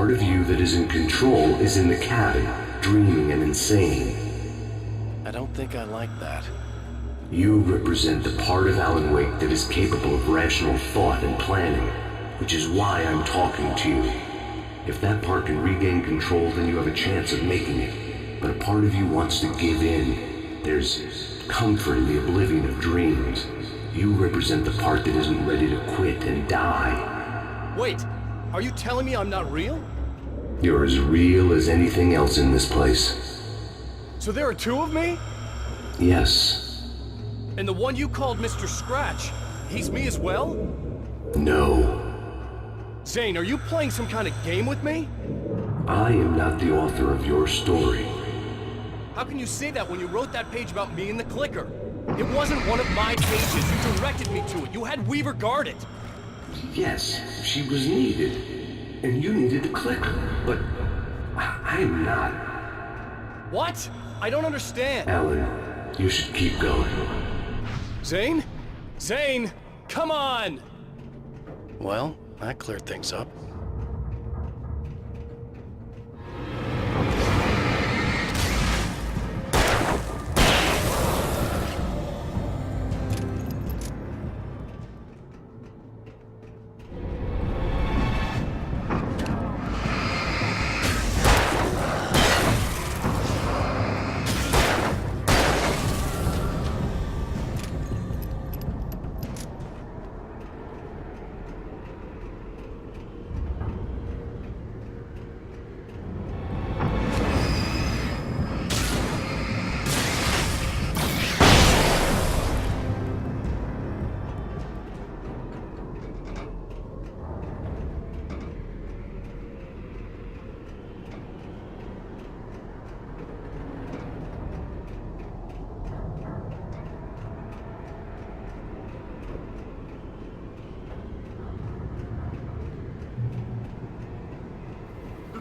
part of you that is in control is in the cabin, dreaming and insane. I don't think I like that. You represent the part of Alan Wake that is capable of rational thought and planning, which is why I'm talking to you. If that part can regain control, then you have a chance of making it. But a part of you wants to give in. There's comfort in the oblivion of dreams. You represent the part that isn't ready to quit and die. Wait, are you telling me I'm not real? You're as real as anything else in this place. So there are two of me? Yes. And the one you called Mr. Scratch, he's me as well? No. Zane, are you playing some kind of game with me? I am not the author of your story. How can you say that when you wrote that page about me and the clicker? It wasn't one of my pages. You directed me to it. You had Weaver guard it. Yes, she was needed. And you needed the clicker. But I'm not. What? I don't understand. Alan, you should keep going. Zane? Zane! Come on! Well, that cleared things up.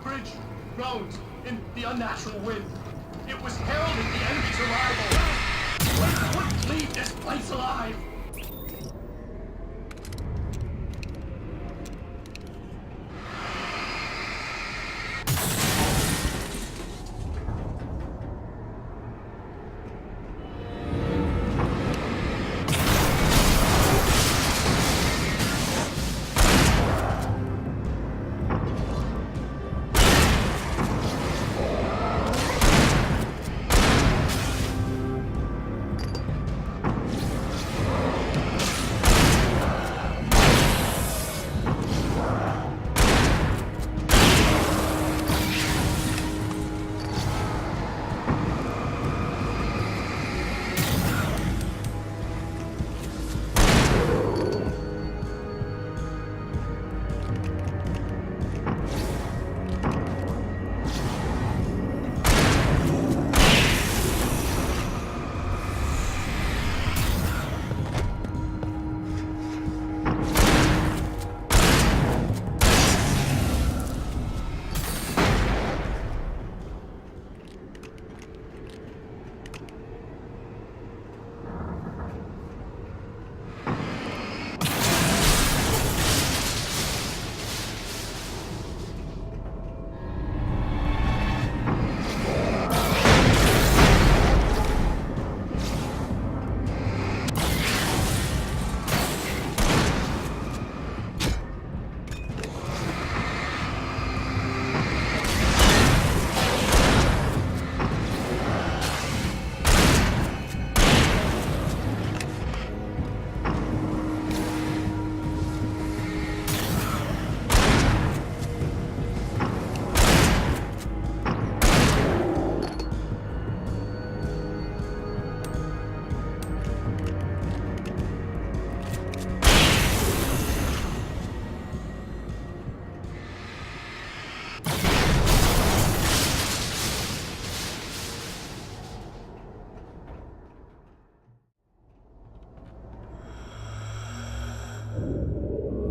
Bridge groans in the unnatural wind. It was heralding the enemy's arrival. We wouldn't leave this place alive.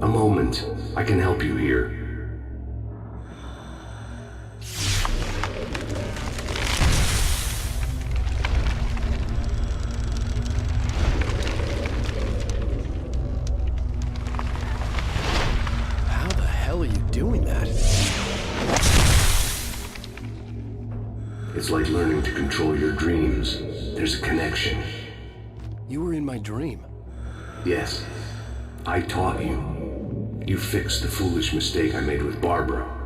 A moment. I can help you here. How the hell are you doing that? It's like learning to control your dreams. There's a connection. You were in my dream. Yes, I taught you. You fixed the foolish mistake I made with Barbara.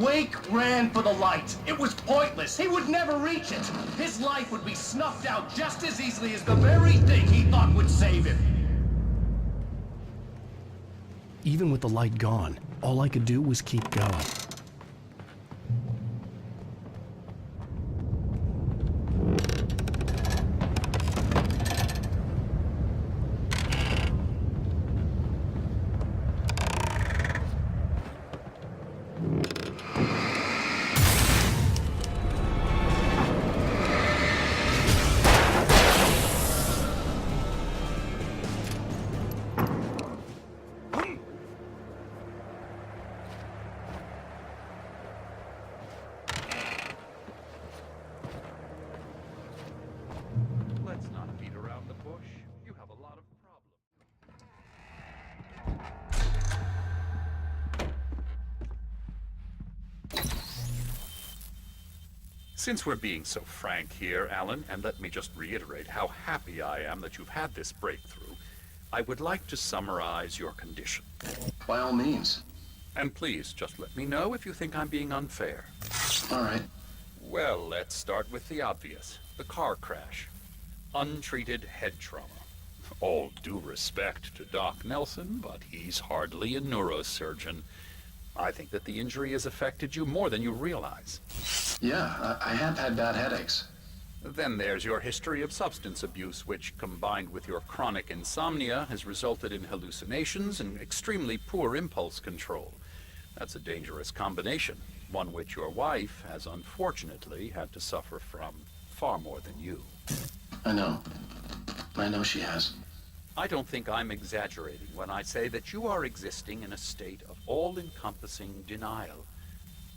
Wake ran for the light. It was pointless. He would never reach it. His life would be snuffed out just as easily as the very thing he thought would save him. Even with the light gone, all I could do was keep going. Since we're being so frank here, Alan, and let me just reiterate how happy I am that you've had this breakthrough, I would like to summarize your condition. By all means. And please, just let me know if you think I'm being unfair. All right. Well, let's start with the obvious. The car crash. Untreated head trauma. All due respect to Doc Nelson, but he's hardly a neurosurgeon. I think that the injury has affected you more than you realize. Yeah, I have had bad headaches. Then there's your history of substance abuse, which, combined with your chronic insomnia, has resulted in hallucinations and extremely poor impulse control. That's a dangerous combination, one which your wife has unfortunately had to suffer from far more than you. I know. I know she has. I don't think I'm exaggerating when I say that you are existing in a state of all-encompassing denial.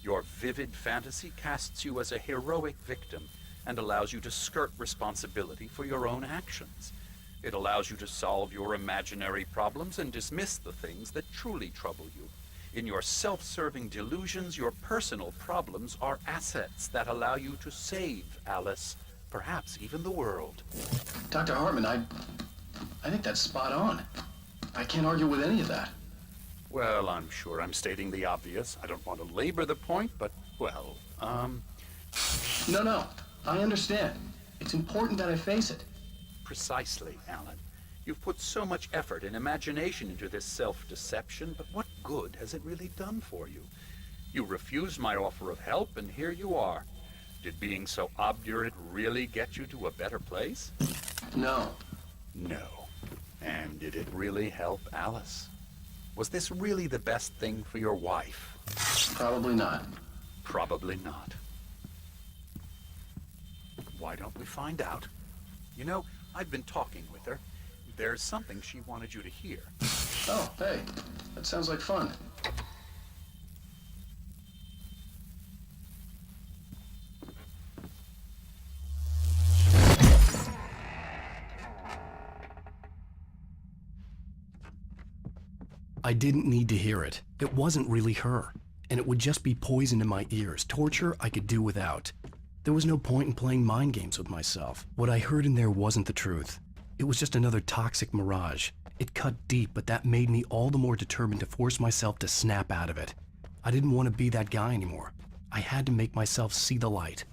Your vivid fantasy casts you as a heroic victim and allows you to skirt responsibility for your own actions. It allows you to solve your imaginary problems and dismiss the things that truly trouble you. In your self-serving delusions, your personal problems are assets that allow you to save Alice, perhaps even the world. Dr. Hartman, I think that's spot on. I can't argue with any of that. Well, I'm sure I'm stating the obvious. I don't want to labor the point, but, well, No, I understand. It's important that I face it. Precisely, Alan. You've put so much effort and imagination into this self-deception, but what good has it really done for you? You refused my offer of help, and here you are. Did being so obdurate really get you to a better place? No. No. And did it really help Alice? Was this really the best thing for your wife? Probably not. Probably not. Why don't we find out? You know, I've been talking with her. There's something she wanted you to hear. Oh, hey. That sounds like fun. I didn't need to hear it. It wasn't really her. And it would just be poison in my ears. Torture I could do without. There was no point in playing mind games with myself. What I heard in there wasn't the truth. It was just another toxic mirage. It cut deep, but that made me all the more determined to force myself to snap out of it. I didn't want to be that guy anymore. I had to make myself see the light.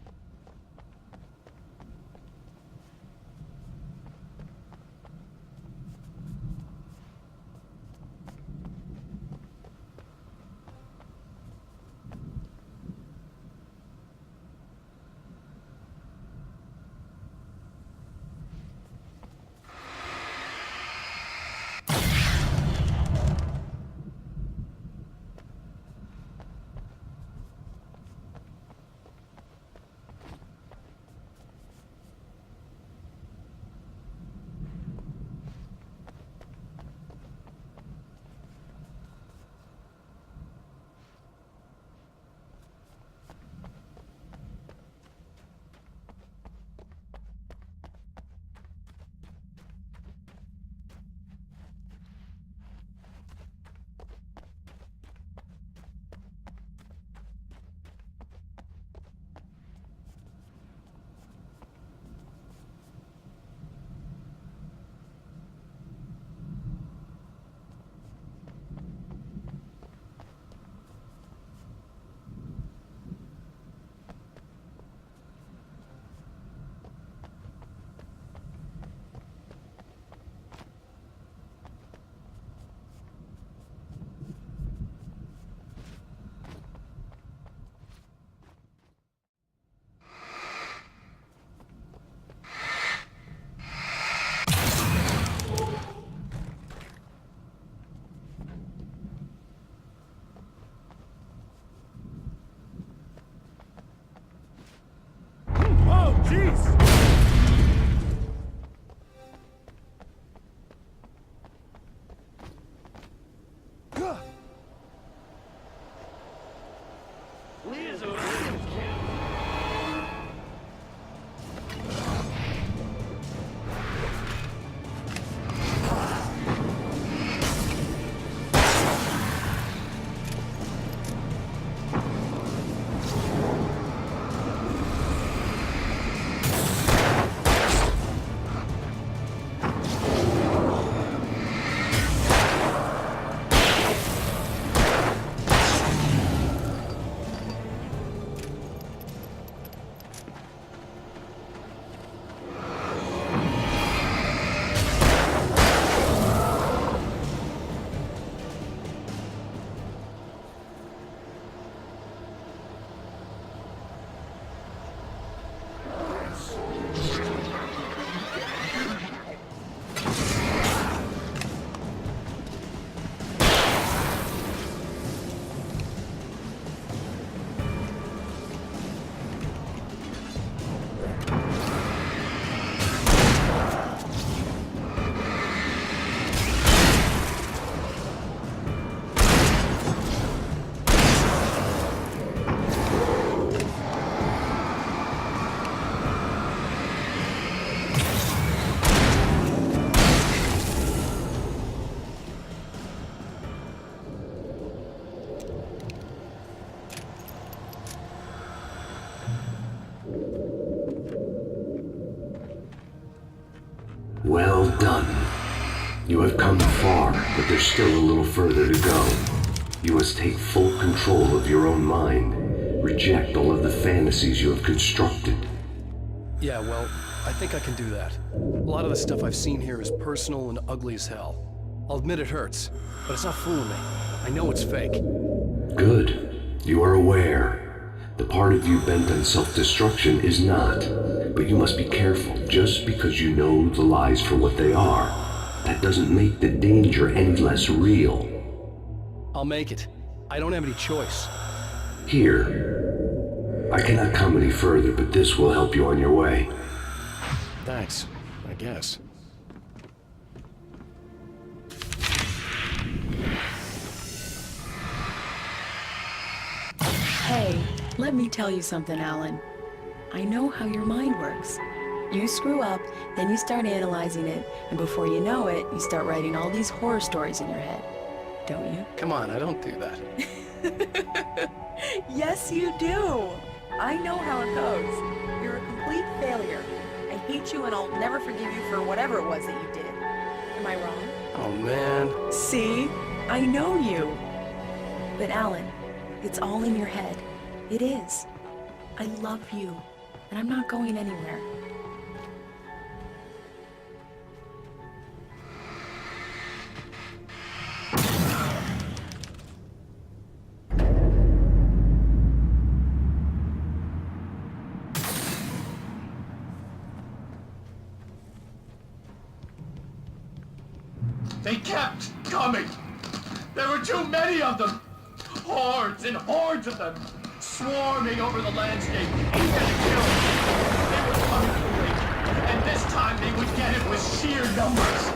Well done. You have come far, but there's still a little further to go. You must take full control of your own mind. Reject all of the fantasies you have constructed. Yeah, well, I think I can do that. A lot of the stuff I've seen here is personal and ugly as hell. I'll admit it hurts, but it's not fooling me. I know it's fake. Good. You are aware. The part of you bent on self-destruction is not. But you must be careful. Just because you know the lies for what they are, that doesn't make the danger any less real. I'll make it. I don't have any choice. Here. I cannot come any further, but this will help you on your way. Thanks, I guess. Hey, let me tell you something, Alan. I know how your mind works. You screw up, then you start analyzing it, and before you know it, you start writing all these horror stories in your head. Don't you? Come on, I don't do that. Yes, you do. I know how it goes. You're a complete failure. I hate you and I'll never forgive you for whatever it was that you did. Am I wrong? Oh, man. See? I know you. But Alan, it's all in your head. It is. I love you, and I'm not going anywhere. They kept coming. There were too many of them. Hordes and hordes of them, swarming over the landscape, eager to kill. They were coming for me, and this time they would get it with sheer numbers.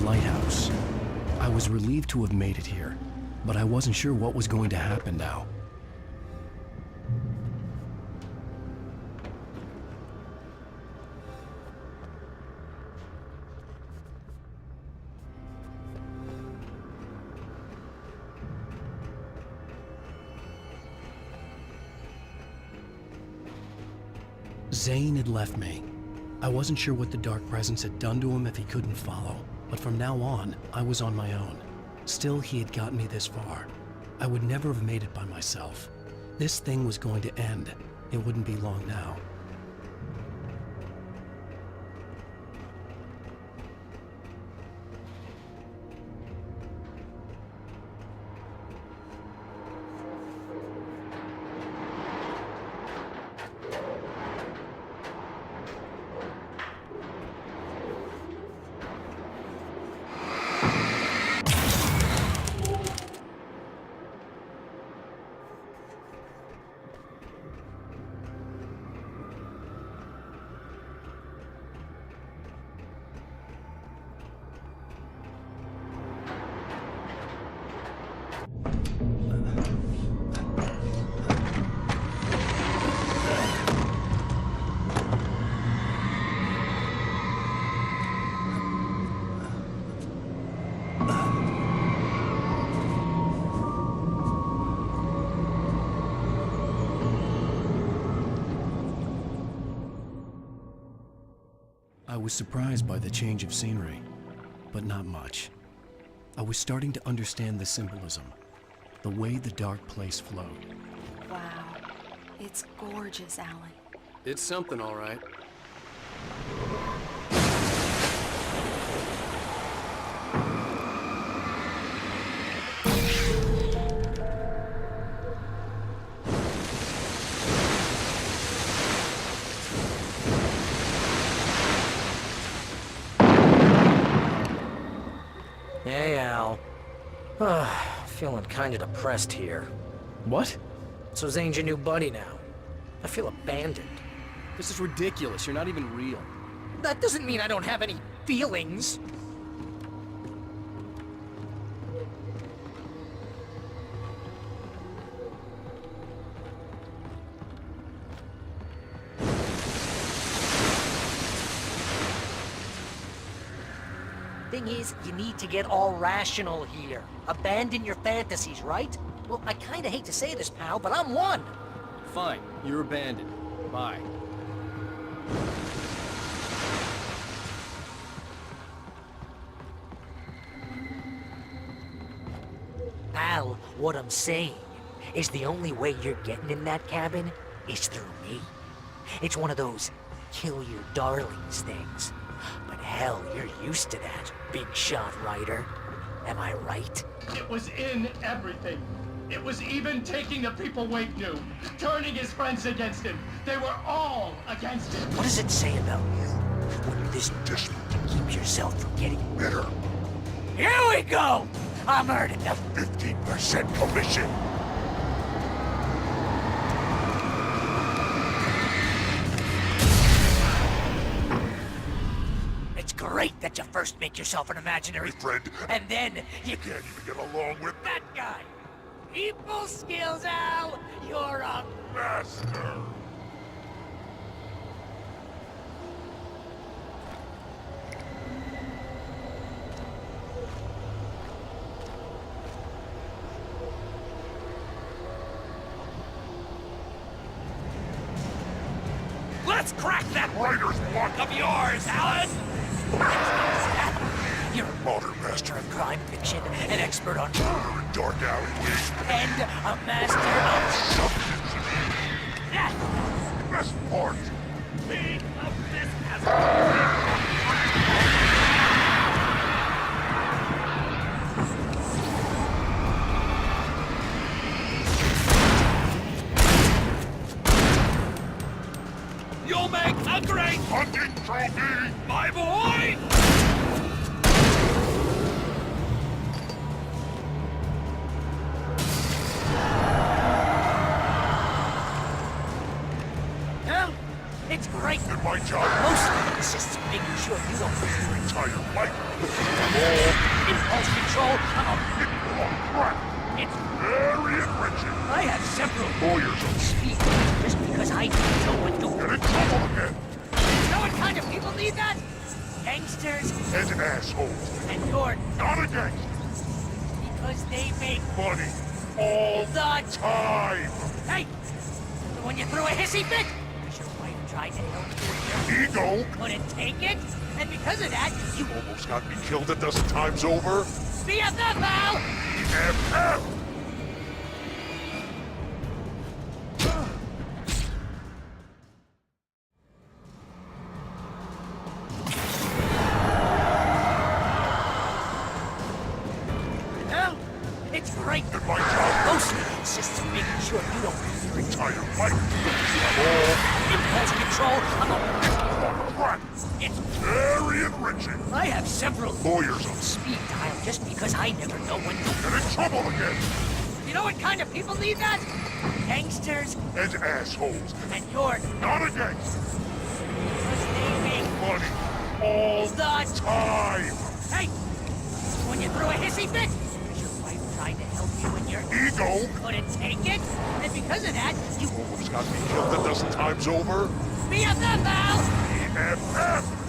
lighthouse. I was relieved to have made it here, but I wasn't sure what was going to happen now. Zane had left me. I wasn't sure what the Dark Presence had done to him if he couldn't follow, but from now on, I was on my own. Still, he had gotten me this far. I would never have made it by myself. This thing was going to end. It wouldn't be long now. I was surprised by the change of scenery, but not much. I was starting to understand the symbolism, the way the dark place flowed. Wow. It's gorgeous, Alan. It's something, all right. Hey, Al. Feeling kinda depressed here. What? So Zane's your new buddy now. I feel abandoned. This is ridiculous. You're not even real. That doesn't mean I don't have any feelings. Thing is, you need to get all rational here. Abandon your fantasies, right? Well, I kinda hate to say this, pal, but I'm one. Fine. You're abandoned. Bye. Al, what I'm saying is the only way you're getting in that cabin is through me. It's one of those kill your darlings things. But hell, you're used to that, big shot writer. Am I right? It was in everything. It was even taking the people Wake knew, turning his friends against him. They were all against him. What does it say about you when you're this desperate to keep yourself from getting better? Here we go! I'm earning the 15% commission. It's great that you first make yourself an imaginary friend, and then you can't even get along with that guy. People skills, Al! You're a master! Let's crack that writer's block of yours, Alan! You're a modern master of crime fiction, an expert on murder and dark alleyways, and a master of substance. Yes! Best part! Me of this as You'll make a great hunting trophy, my boy! It's great. And my job Mostly consists of making sure you don't lose your entire life. impulse control. Crap. It's Very enriching. I have several Lawyers on speed just because I know what to get in trouble again. You know what kind of people need that? Gangsters And assholes. and you're Not a gangster. because they make Money. All the time. Hey! When you threw a hissy fit, because your wife tried to help you with your Ego. couldn't take it, and because of that, you Almost got me killed a dozen times over. BFF, pal! BFF. Hell, it's great. And my job Mostly consists of making sure you don't lose your entire life. impulse control. Crap. It's Very enriching. I have several Lawyers on speed dial just because I never know when to. get in trouble again. You know what kind of people need that? Gangsters And assholes. and you're Not a gangster. because they make Money. All the time. Hey! When you threw a hissy fit, because your wife tried to help you and your Ego. couldn't take it, and because of that, you Almost got me killed a dozen times over. BFF, pal! BFF.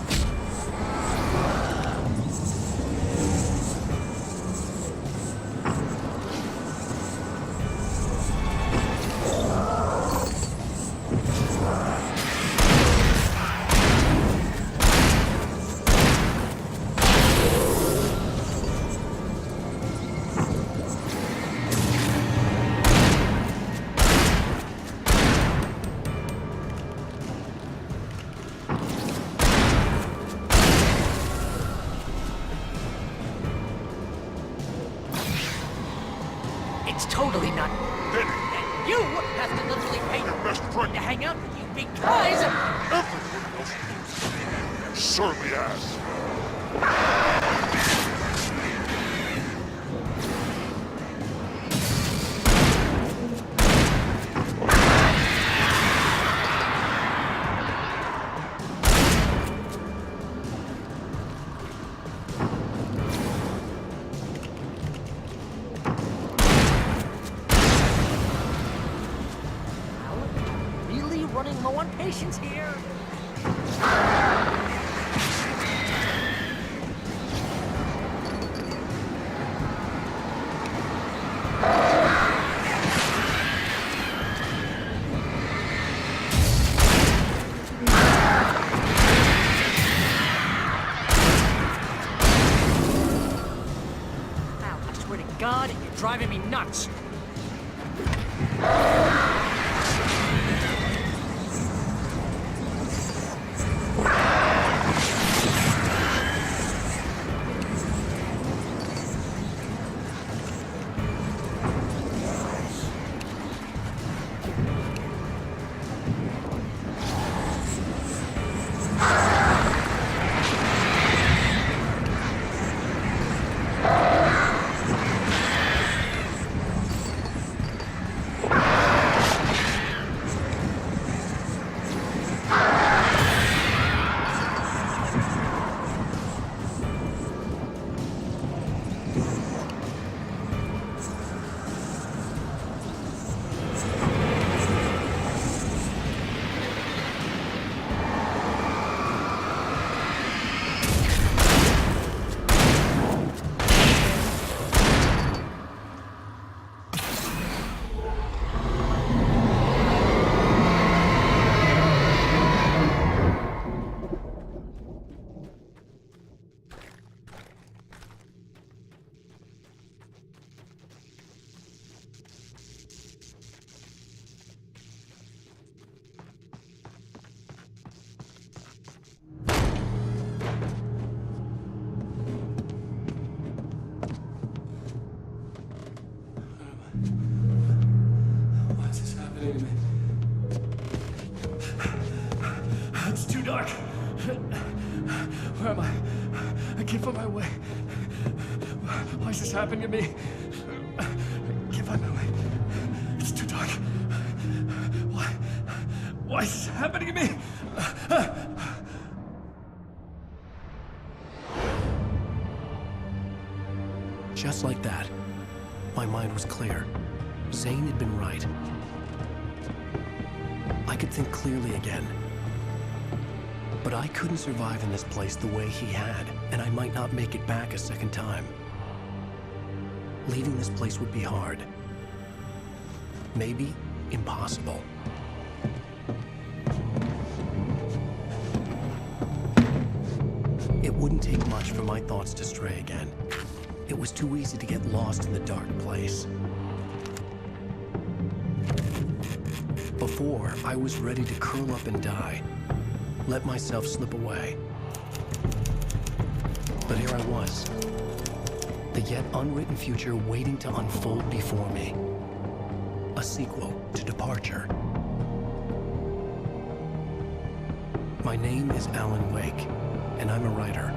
It's totally not. Then And you have to literally pay your best friend. to hang out with you because Everyone else. Surly ass. really running low on patience here. Ow, I swear to God, you're driving me nuts. Why is this happening to me? It's too dark. Where am I? I can't find my way. Why is this happening to me? I can't find my way. It's too dark. Why? What's happening to me? Just like that, my mind was clear. Zane had been right. I could think clearly again. But I couldn't survive in this place the way he had, and I might not make it back a second time. Leaving this place would be hard. Maybe impossible. It wouldn't take much for my thoughts to stray again. It was too easy to get lost in the dark place. Before, I was ready to curl up and die, let myself slip away. But here I was, the yet unwritten future waiting to unfold before me. A sequel to Departure. My name is Alan Wake, and I'm a writer.